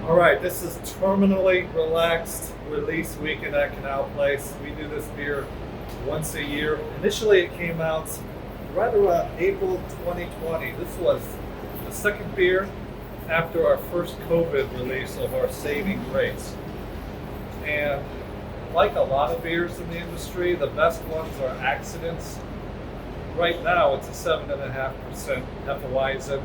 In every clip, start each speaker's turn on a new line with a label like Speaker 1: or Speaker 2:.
Speaker 1: All right, this is terminally relaxed release weekend at Canal Place. We do this beer once a year. Initially, it came out right around April 2020. This was the second beer after our first COVID release of our Saving Grace. And like a lot of beers in the industry, the best ones are accidents. Right now, it's a 7.5% Hefewizen.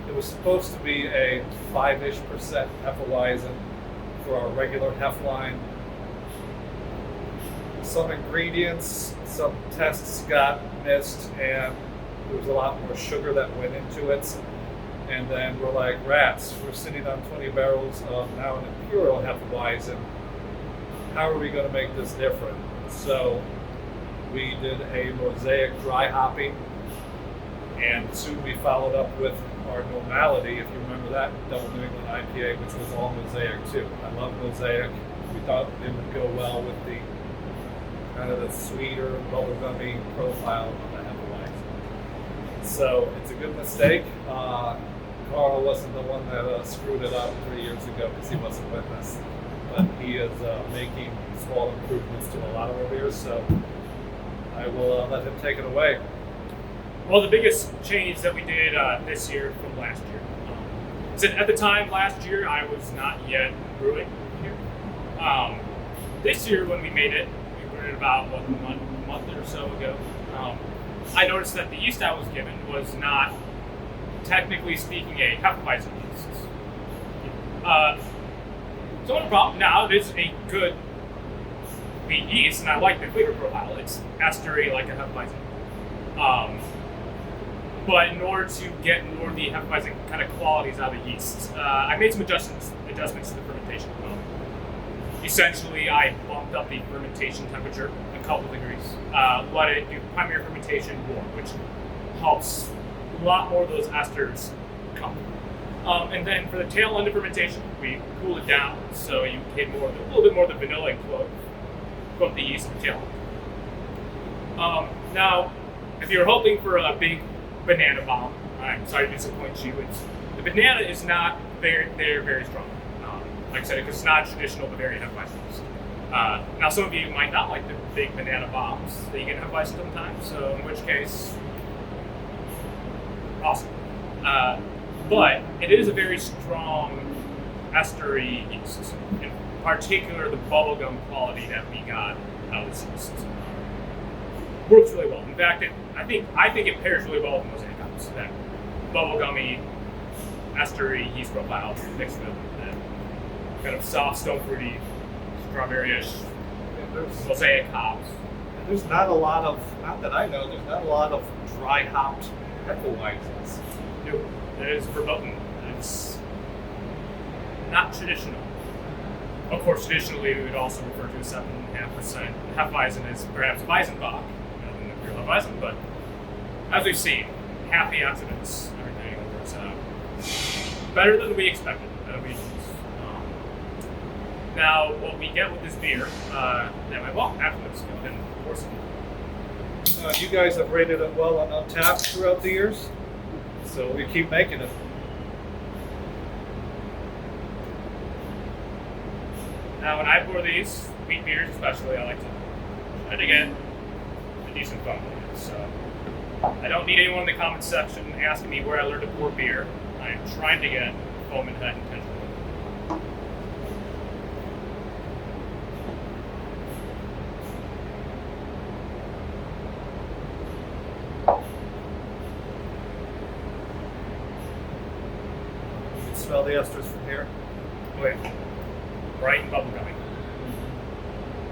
Speaker 1: It was supposed to be a 5-ish% Hefewizen for our regular Hef line. Some ingredients, some tests got missed, and there was a lot more sugar that went into it. And then we're like, rats, we're sitting on 20 barrels of now an Imperial Hefewizen. How are we going to make this different? So we did a Mosaic Dry-hopping, and soon we followed up with our Normality, if you remember that Double New England IPA, which was all Mosaic too. I love Mosaic. We thought it would go well with the kind of the sweeter, bubblegummy profile of the Hefeweizen. So it's a good mistake. Carl wasn't the one that screwed it up 3 years ago because he wasn't with us. But he is making small improvements to a lot of our beers, so I will let him take it away.
Speaker 2: Well, the biggest change that we did this year from last year. So at the time last year, I was not yet brewing here. This year, when we made it, we brewed it about a month or so ago. I noticed that the yeast I was given was not, technically speaking, a Hefeweizen yeast. So no problem. Now it is a good wheat yeast, and I like the flavor profile. It's estery like a Hefeweizen. But in order to get more of the Hefeweizen kind of qualities out of the yeast, I made some adjustments to the fermentation. Essentially, I bumped up the fermentation temperature a couple degrees, let it do primary fermentation more, which helps a lot more of those esters come. And then for the tail end of fermentation, we cooled it down so you get a little bit more of the vanilla quote the yeast and tail. Now, if you're hoping for a big banana bomb, I'm sorry to disappoint you. The banana is not very strong. Like I said, because it's not traditional Bavarian Hefeweizen. Now, some of you might not like the big banana bombs that you get in Hefeweizen sometimes, so in which case, awesome. But it is a very strong estery yeast, in particular the bubblegum quality that we got out of this yeast. Works really well. In fact, I think it pairs really well with Mosaic hops. That bubblegummy estery yeast profile mixed with that kind of soft, stone fruity, strawberry-ish Mosaic hops.
Speaker 1: And there's not a lot of, not that I know, there's not a lot of dry hopped Hefeweizens.
Speaker 2: Nope. It is verboten. It's not traditional. Of course, traditionally, we would also refer to a 7.5% Hefeweizen as perhaps Weizenbach, rather than Imperial Hefeweizen, but as we've seen, happy accidents, everything works out better than we expected. Now, what we get with this beer, afterwards, go ahead and pour some.
Speaker 1: You guys have rated it well on Untapped throughout the years, so we keep making it.
Speaker 2: Now, when I pour these, wheat beers especially, I like to try to get a decent foam in it. So I don't need anyone in the comment section asking me where I learned to pour beer. I am trying to get foam in that intentionally.
Speaker 1: You can smell the esters from here.
Speaker 2: Oh yeah. Bright and bubblegummy.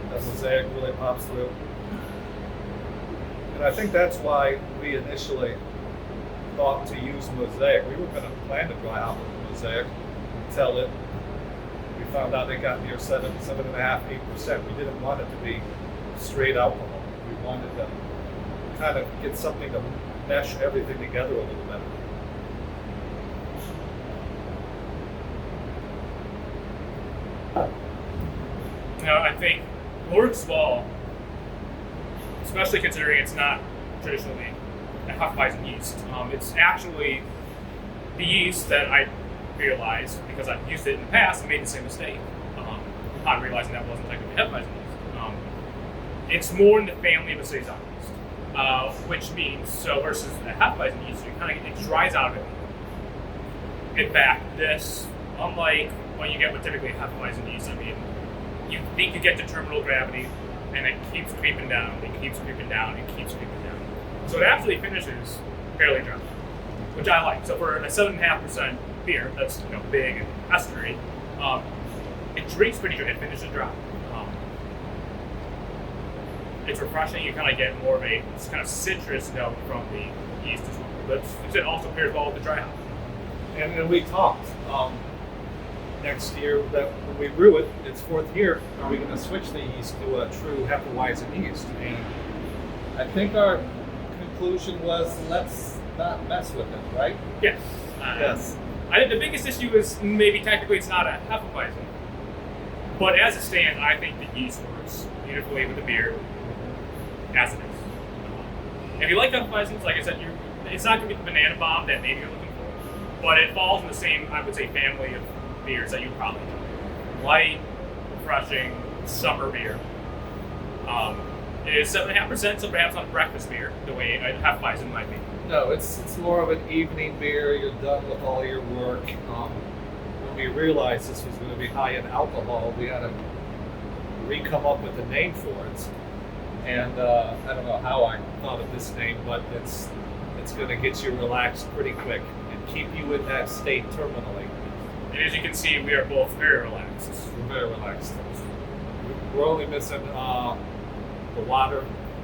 Speaker 1: That Mosaic really pops through. And I think that's why we initially thought to use Mosaic. We were going to plan to dry hop with Mosaic until we found out it got near 7.5%, 8%. We didn't want it to be straight alcohol. We wanted to kind of get something to mesh everything together a little better.
Speaker 2: I think works well, especially considering it's not traditionally a Hefeweizen yeast. It's actually the yeast that I realized, because I've used it in the past, I made the same mistake upon realizing that wasn't technically Hefeweizen yeast. It's more in the family of a Saison yeast, which means, so versus a Hefeweizen yeast, you kind of it dries out of it. In fact, this, unlike what you get with typically Hefeweizen yeast, I mean, you think you get to terminal gravity, and it keeps creeping down, it keeps creeping down, it keeps creeping down. So it actually finishes fairly dry, which I like. So for a 7.5% beer, that's big and estery, it drinks pretty good. It finishes dry. It's refreshing. You kind of get more of a kind of citrus note from the yeast as well. But it also pairs well with the dry hop.
Speaker 1: And we talked next year that when we brew it, its 4th year, are we going to switch the yeast to a true Hefeweizen yeast? And I think our conclusion was let's not mess with it, right?
Speaker 2: Yes.
Speaker 1: Yes.
Speaker 2: I think the biggest issue is maybe technically it's not a Hefeweizen, but as it stands, I think the yeast works beautifully with the beer as it is. If you like Hefeweizens, like I said, it's not going to be the banana bomb that maybe you're looking for, but it falls in the same, I would say, family of beers that you probably know. Light, refreshing, summer beer. It is 7.5%, so perhaps not a breakfast beer the way a Hefeweizen might be.
Speaker 1: No, it's more of an evening beer. You're done with all your work. When we realized this was going to be high in alcohol, we had to re-come up with a name for it. And I don't know how I thought of this name, but it's going to get you relaxed pretty quick and keep you in that state terminally.
Speaker 2: And as you can see, we are both very relaxed.
Speaker 1: We're very relaxed. We're only missing the water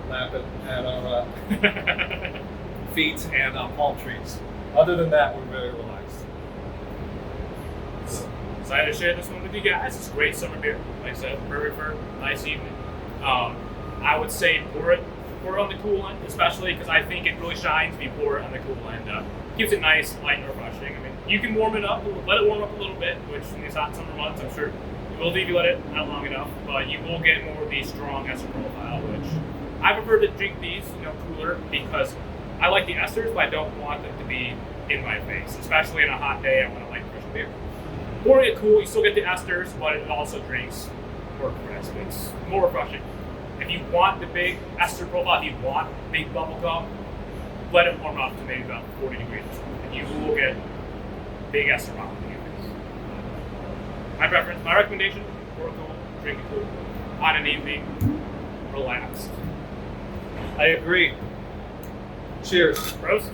Speaker 1: lapping at our feet and palm trees. Other than that, we're very relaxed.
Speaker 2: So, excited to share this one with you guys. It's a great summer beer. Like I said, perfect for a nice evening. I would say pour it on the cool end, especially because I think it really shines if you pour it on the cool end. Keeps it nice, light, and refreshing. I mean, you can warm it up, let it warm up a little bit, which in these hot summer months, I'm sure you will if you let it out long enough, but you will get more of the strong ester profile, which I prefer to drink these, cooler because I like the esters, but I don't want them to be in my face, especially on a hot day. I want a light, fresh beer. Pouring it cool, you still get the esters, but it also drinks more crisp. It's more refreshing. If you want the big ester profile, if you want big bubble gum, let it warm up to maybe about 40 degrees or something, and you will get big ester profile in your face. My preference, my recommendation, pour it cool, drink it cool, on an evening, relaxed.
Speaker 1: I agree. Cheers.
Speaker 2: Prost.